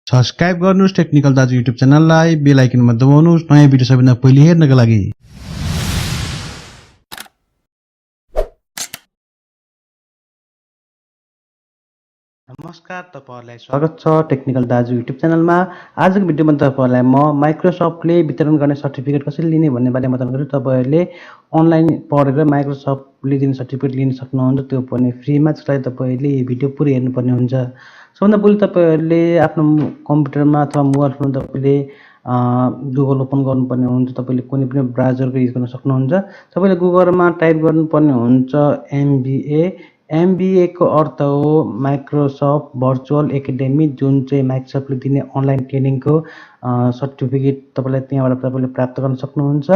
Subscribe गर्नुस् technical दाजु YouTube च्यानललाई, बेल आइकनमा दबाउनुस् नयाँ भिडियो सबैभन्दा पहिले हेर्नका लागि। नमस्कार, तपाईहरुलाई स्वागत छ टेक्निकल दाजु युट्युब च्यानलमा। आजको भिडियोमा तपाईहरुलाई म माइक्रोसफ्टले वितरण गर्ने सर्टिफिकेट कसरी लिने भन्ने बारेमा बताउने गर्छु। तपाईहरुले अनलाइन पढेर माइक्रोसफ्टले दिने सर्टिफिकेट लिन सक्नुहुन्छ, त्यो पनि फ्रीमा। त्यसलाई तपाईहरुले यो भिडियो पुरै हेर्नुपर्ने हुन्छ। सबभन्दा पहिले तपाईहरुले आफ्नो कम्प्युटरमा अथवा मोबाइल फोनमा तपाईले गुगल ओपन गर्नुपर्ने हुन्छ। तपाईले कुनै पनि ब्राउजरको युज गर्न सक्नुहुन्छ। तपाईले गुगलमा टाइप गर्नुपर्ने हुन्छ MBA को अर्थ हो माइक्रोसफ्ट भर्चुअल एकाडेमी, जुन चाहिँ माइक्रोसफ्टले दिने अनलाइन ट्रेनिङको सर्टिफिकेट तपाईलाई त्यहाँबाट तपाईले प्राप्त गर्न सक्नुहुन्छ।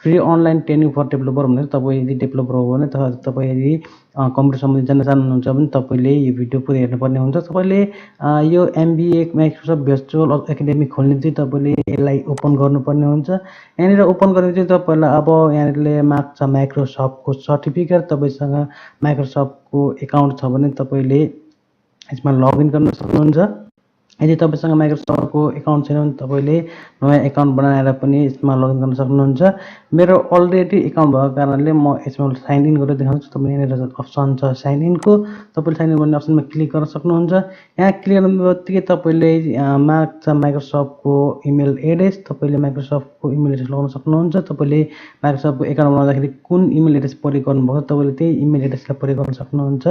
Free online training for developer भनेर तपाईँ यदि डेभलपर हो भने तपाईँ यदि कम्प्युटर सम्बन्धी जान्न चाहनुहुन्छ भने तपाईले यो भिडियो पुरै हेर्नुपर्ने हुन्छ। तपाईले यो MBA माइक्रोसफ्ट भर्चुअल एकाडेमी खोल्ने चाहिँ तपाईले यसलाई ओपन गर्नुपर्ने हुन्छ। यहाँनिर ओपन गरेर चाहिँ तपाईलाई अब यहाँनिरले माग्छ माइक्रोसफ्टको सर्टिफिकेट। तपाईसँग माइक्रोसफ्टको एकाउन्ट छ भने तपाईले यसमा लगइन गर्न सक्नुहुन्छ। यदि तपाईसँग माइक्रोसफ्टको एकाउन्ट छैन भने तपाईले नयाँ एकाउन्ट बनाएर पनि यसमा लगइन गर्न सक्नुहुन्छ। मेरो अलरेडी एकाउन्ट भएको कारणले म यसमा साइन इन गरेर देखाउँछु। तपाईले यहाँनिर अप्सन छ साइन इनको, तपाईले साइन इन गर्ने अप्सनमा क्लिक गर्न सक्नुहुन्छ। यहाँ क्लिक गर्नुबित्तिकै तपाईले माग्छ माइक्रोसफ्टको इमेल एड्रेस। तपाईले माइक्रोसफ्टको इमेल एड्रेस लगाउन सक्नुहुन्छ। तपाईले माइक्रोसफ्टको एकाउन्ट बनाउँदाखेरि कुन इमेल एड्रेस प्रयोग गर्नुभयो तपाईले त्यही इमेल एड्रेसलाई प्रयोग गर्न सक्नुहुन्छ।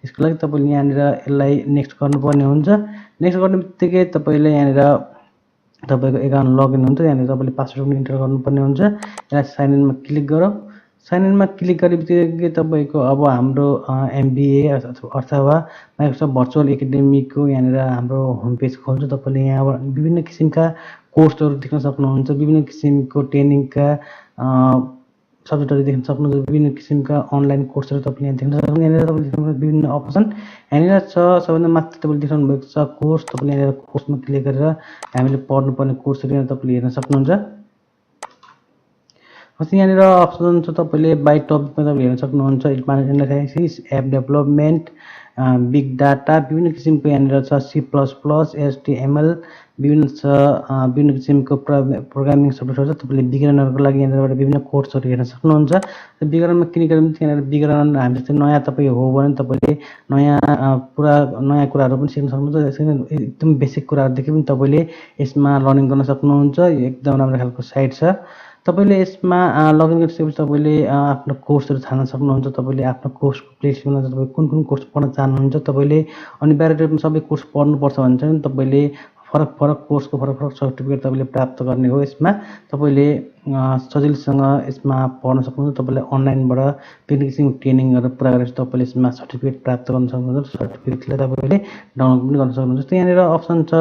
यसको लागि तपाईले यहाँनिर यसलाई नेक्स्ट गर्नुपर्ने हुन्छ। नेक्स्ट गर्नेबित्तिकै तपाईले यहाँनिर तपाईको एकाउन्ट लगइन हुन्छ। यहाँनिर तपाईले पासवर्ड पनि इन्टर गर्नुपर्ने हुन्छ। यहाँ साइन इनमा क्लिक गरौँ। साइन इनमा क्लिक गरेबित्तिकै तपाईको अब हाम्रो MBA अथवा माइक्रोसफ्ट भर्चुअल एकाडेमीको यहाँनिर हाम्रो होम पेज खोल्छ। तपाईले यहाँबाट विभिन्न किसिमका कोर्सहरू देख्न सक्नुहुन्छ। विभिन्न किसिमको ट्रेनिङका सब्जेक्टहरू देख्न सक्नुहुन्छ। विभिन्न किसिमका अनलाइन कोर्सहरू तपाईले यहाँ देख्न सक्नुहुन्छ। यहाँनिर तपाईले देख्नुहुन्छ विभिन्न अप्सन यहाँनिर छ। सबैभन्दा माथि तपाईले देख्नु भएको छ कोर्स। तपाईले यहाँनिर कोर्समा क्लिक गरेर हामीले पढ्नुपर्ने कोर्सहरू यहाँ तपाईले हेर्न सक्नुहुन्छ। यहाँनिर अप्सन छ तपाईले बाइ टपिकमा तपाईले हेर्न सक्नुहुन्छ। Analysis, app development, big data, विभिन्न किसिमको यहाँनिर छ C++, HTML, विभिन्न किसिमको प्रोग्रामिङ सफ्टवेयरहरू छ। तपाईले बिगिनरहरूको लागि यहाँनिरबाट विभिन्न कोर्सहरू हेर्न सक्नुहुन्छ। बिगिनरमा क्लिक गरेपछि यहाँनिर बिगिनर हामी जस्तै नयाँ तपाईँ हो भने तपाईले नयाँ कुराहरू पनि सिक्न सक्नुहुन्छ। एकदम बेसिक कुराहरूदेखि पनि तपाईले यसमा लर्निङ गर्न सक्नुहुन्छ। यो एकदम राम्रो खालको साइट छ। तपाईले यसमा लगइन गरिसकेपछि तपाईले आफ्नो कोर्सहरू छान्न सक्नुहुन्छ। तपाईले आफ्नो कोर्सको प्लेलिस्ट बनाउन तपाईँ कुन कोर्स पढ्न चाहनुहुन्छ। तपाईले अनिवार्य रूपमा सबै कोर्स पढ्नुपर्छ भन्छ भने तपाईले फरक कोर्सको फरक सर्टिफिकेट तपाईले प्राप्त गर्ने हो। यसमा तपाईले सजिलैसँग यसमा पढ्न सक्नुहुन्छ। तपाईले अनलाइनबाट विभिन्न किसिमको ट्रेनिङहरू पुरा गरेपछि तपाईले यसमा सर्टिफिकेट प्राप्त गर्न सक्नुहुन्छ। सर्टिफिकेटलाई तपाईले डाउनलोड पनि गर्न सक्नुहुन्छ। जस्तै यहाँनिर अप्सन छ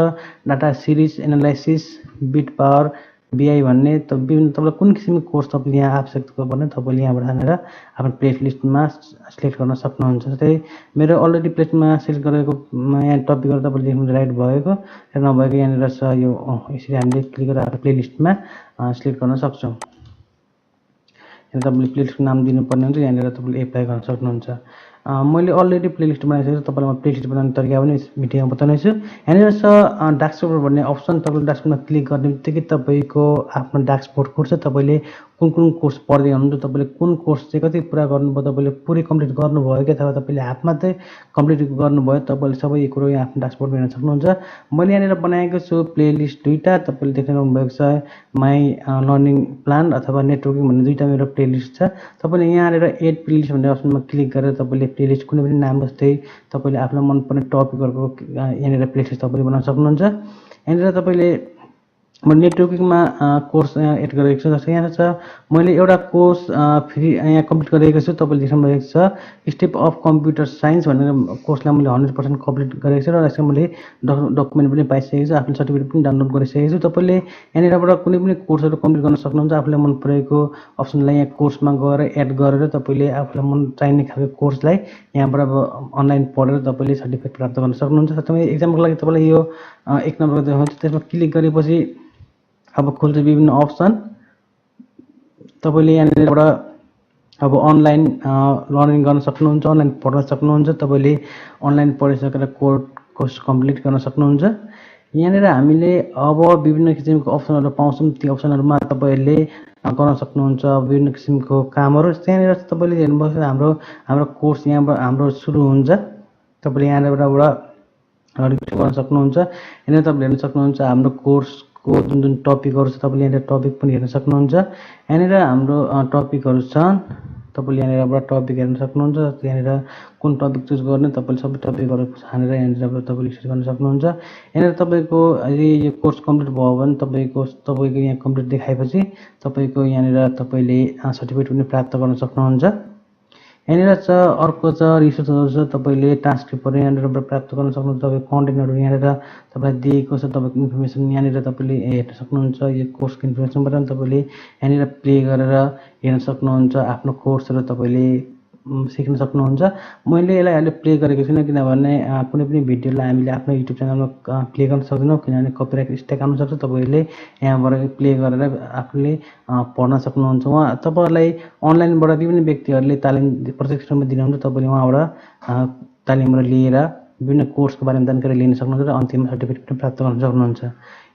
data series, analysis, beet power, BI भन्ने विभिन्न तपाईलाई कुन किसिमको कोर्स तपाईले यहाँ आवश्यकता भने तपाईले यहाँबाट हानेर आफ्नो प्लेलिस्टमा सिलेक्ट गर्न सक्नुहुन्छ। जस्तै मेरो अलरेडी प्लेलिस्टमा सिलेक्ट गरेको यहाँ टपिकहरू तपाईले देख्नुहुन्छ राइट भएको र नभएको यहाँनिर छ। यो यसरी हामीले क्लिक गरेर आफ्नो प्लेलिस्टमा सिलेक्ट गर्न सक्छौँ। यहाँ तपाईले प्लेलिस्टको नाम दिनुपर्ने हुन्छ। यहाँनिर तपाईले एप्लाई गर्न सक्नुहुन्छ। मैले अलरेडी प्लेलिस्ट बनाइसकेको छु। तपाईलाई म प्लेलिस्ट बनाउने तरिका पनि यस भिडियोमा बताउनेछु। यहाँनिर छ डैशबोर्ड भन्ने अप्सन। तपाईले डैशबोर्डमा क्लिक गर्नेबित्तिकै तपाईको आफ्नो डैशबोर्ड खुल्छ। तपाईले कुन कोर्स पढ्दै हुनुहुन्छ, तपाईले कुन कोर्स चाहिँ कति पुरा गर्नुभयो, तपाईले पुरै कम्प्लिट गर्नुभयो कि अथवा तपाईले हाफमा चाहिँ कम्प्लिट गर्नुभयो, तपाईले सबै कुरो यहाँ आफ्नो डैशबोर्डमा हेर्न सक्नुहुन्छ। मैले यहाँनिर बनाएको छु प्लेलिस्ट दुईटा। तपाईले देख्न भएको छ माई लर्निङ प्लान अथवा नेटवर्किङ भन्ने दुईटा मेरो प्लेलिस्ट छ। तपाईले यहाँनिर एड प्लेलिस्ट भन्ने अप्सनमा क्लिक गरेर तपाईले प्लेलिस्ट कुनै पनि नाम जस्तै तपाईले आफूलाई मनपर्ने टपिकहरुको यहाँनिर प्लेलिस्ट तपाईले बनाउन सक्नुहुन्छ। यहाँनिर तपाईले म नेटवर्किङमा कोर्स एड गरेको छु। जस्तै यहाँ छ मैले एउटा कोर्स फ्री यहाँ कम्प्लिट गरेको छु। तपाईले देख्न भएको छ स्टेप अफ कम्प्युटर साइन्स भनेर कोर्सलाई मैले 100% कम्प्लिट गरेको छु र यसमा मैले डकुमेन्ट पनि पाइसकेको छु। आफ्नो सर्टिफिकेट पनि डाउनलोड गरिसकेको छु। तपाईले यहाँनिरबाट कुनै पनि कोर्सहरू कम्प्लिट गर्न सक्नुहुन्छ। आफूलाई मन परेको अप्सनलाई यहाँ कोर्समा गएर एड गरेर तपाईले आफूलाई मन चाहिने खालको कोर्सलाई यहाँबाट अनलाइन पढेर तपाईले सर्टिफिकेट प्राप्त गर्न सक्नुहुन्छ। तपाईँ एक्जामको लागि तपाईलाई यो एक नम्बरको देखाउँछु। त्यसमा क्लिक गरेपछि अब खुल्छ विभिन्न अप्सन। तपाईले यहाँनिरबाट अब अनलाइन लर्निङ गर्न सक्नुहुन्छ, अनलाइन पढ्न सक्नुहुन्छ। तपाईले अनलाइन पढिसकेर कोर्स कम्प्लिट गर्न सक्नुहुन्छ। यहाँनिर हामीले अब विभिन्न किसिमको अप्सनहरू पाउँछौँ। ती अप्सनहरूमा तपाईँहरूले गर्न सक्नुहुन्छ विभिन्न किसिमको कामहरू। त्यहाँनिर तपाईँले हेर्नुभएको छ हाम्रो हाम्रो कोर्स यहाँबाट हाम्रो सुरु हुन्छ। तपाईँले यहाँनिरबाट गर्न सक्नुहुन्छ। यहाँनिर तपाईँले हेर्न सक्नुहुन्छ हाम्रो कोर्सको जुन टपिकहरू छ, तपाईँले यहाँनिर टपिक पनि हेर्न सक्नुहुन्छ। यहाँनिर हाम्रो टपिकहरू छन्। तपाईँले यहाँनिरबाट टपिक हेर्न सक्नुहुन्छ। यहाँनिर कुन टपिक चुज गर्ने, तपाईँले सबै टपिकहरू छानेर यहाँनिर तपाईँले स्टडी गर्न सक्नुहुन्छ। यहाँनिर तपाईँको यदि यो कोर्स कम्प्लिट भयो भने तपाईँको यहाँ कम्प्लिट देखाएपछि तपाईँको यहाँनिर तपाईँले सर्टिफिकेट पनि प्राप्त गर्न सक्नुहुन्छ। यहाँनिर छ अर्को छ रिसोर्सहरू छ। तपाईँले ट्रान्सक्रिप्टहरू यहाँनिर प्राप्त गर्न सक्नुहुन्छ। तपाईँको कन्टेन्टहरू यहाँनिर तपाईँलाई दिएको छ। तपाईँको इन्फर्मेसन यहाँनिर तपाईँले हेर्न सक्नुहुन्छ। यो कोर्सको इन्फर्मेसनबाट पनि तपाईँले यहाँनिर प्ले गरेर हेर्न सक्नुहुन्छ। आफ्नो कोर्सहरू तपाईँले सिक्न सक्नुहुन्छ। मैले यसलाई अहिले प्ले गरेको छुइनँ किनभने कुनै पनि भिडियोलाई हामीले आफ्नो युट्युब च्यानलमा प्ले गर्न सक्दैनौँ किनभने कपिराइट स्ट्राइक आउन सक्छ। तपाईँहरूले यहाँबाट प्ले गरेर आफूले पढ्न सक्नुहुन्छ। तपाईँहरूलाई अनलाइनबाट विभिन्न व्यक्तिहरूले तालिम प्रत्यक्ष रूपमा दिनुहुन्छ। तपाईँले उहाँबाट तालिमहरू लिएर विभिन्न कोर्सको बारेमा जानकारी लिन सक्नुहुन्छ र अन्तिममा सर्टिफिकेट पनि प्राप्त गर्न सक्नुहुन्छ।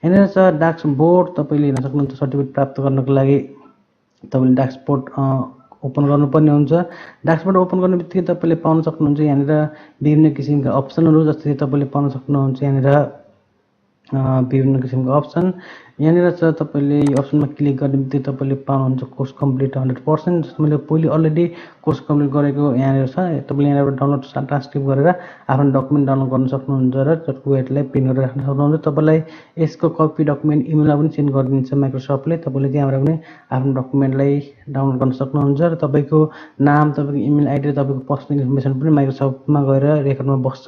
यहाँनिर छ डास्कबोर्ड। तपाईँले हेर्न सक्नुहुन्छ सर्टिफिकेट प्राप्त गर्नको लागि तपाईँले डास्कबोर्ड ओपन गर्नुपर्ने हुन्छ। डास्कबोर्ड ओपन गर्ने बित्तिकै तपाईँले पाउन सक्नुहुन्छ यहाँनिर विभिन्न किसिमका अप्सनहरू। जस्तै तपाईँले पाउन सक्नुहुन्छ यहाँनिर विभिन्न किसिमको अप्सन यहाँनिर छ। तपाईँले यो अप्सनमा क्लिक गर्ने बित्तिकै तपाईँले पाउनुहुन्छ कोर्स कम्प्लिट 100%। जस्तो मैले पहिले अलरेडी कोर्स कम्प्लिट गरेको यहाँनिर छ। तपाईँले यहाँनिर डाउनलोड ट्रान्सक्रिप्ट गरेर आफ्नो डकुमेन्ट डाउनलोड गर्न सक्नुहुन्छ र वेटलाई प्रिन्ट गरेर राख्न सक्नुहुन्छ। तपाईँलाई यसको कपी डकुमेन्ट इमेलमा पनि सेन्ड गरिदिन्छ माइक्रोसफ्टले। तपाईँले त्यहाँबाट पनि आफ्नो डकुमेन्टलाई डाउनलोड गर्न सक्नुहुन्छ र तपाईँको नाम, तपाईँको इमेल आइडी र तपाईँको पर्सनल इन्फर्मेसन पनि माइक्रोसफ्टमा गएर रेकर्डमा बस्छ।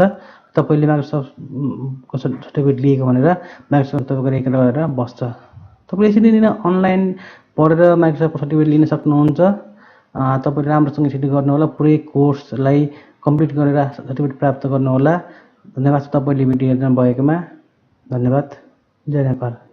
तपाईँले माइक्रोसफ्टको सर्टिफिकेट लिएको भनेर माइक्रोसफ्ट तपाईँको रेकर्ड गरेर बस्छ। तपाईँले यसरी नै अनलाइन पढेर माइक्रोसफ्टको सर्टिफिकेट लिन सक्नुहुन्छ। तपाईँले राम्रोसँग स्टडी गर्नु होला। पुरै कोर्सलाई कम्प्लिट गरेर सर्टिफिकेट प्राप्त गर्नु होला। धन्यवाद तपाईँले भिडियो हेर्नु भएकोमा। धन्यवाद। जय नेपाल।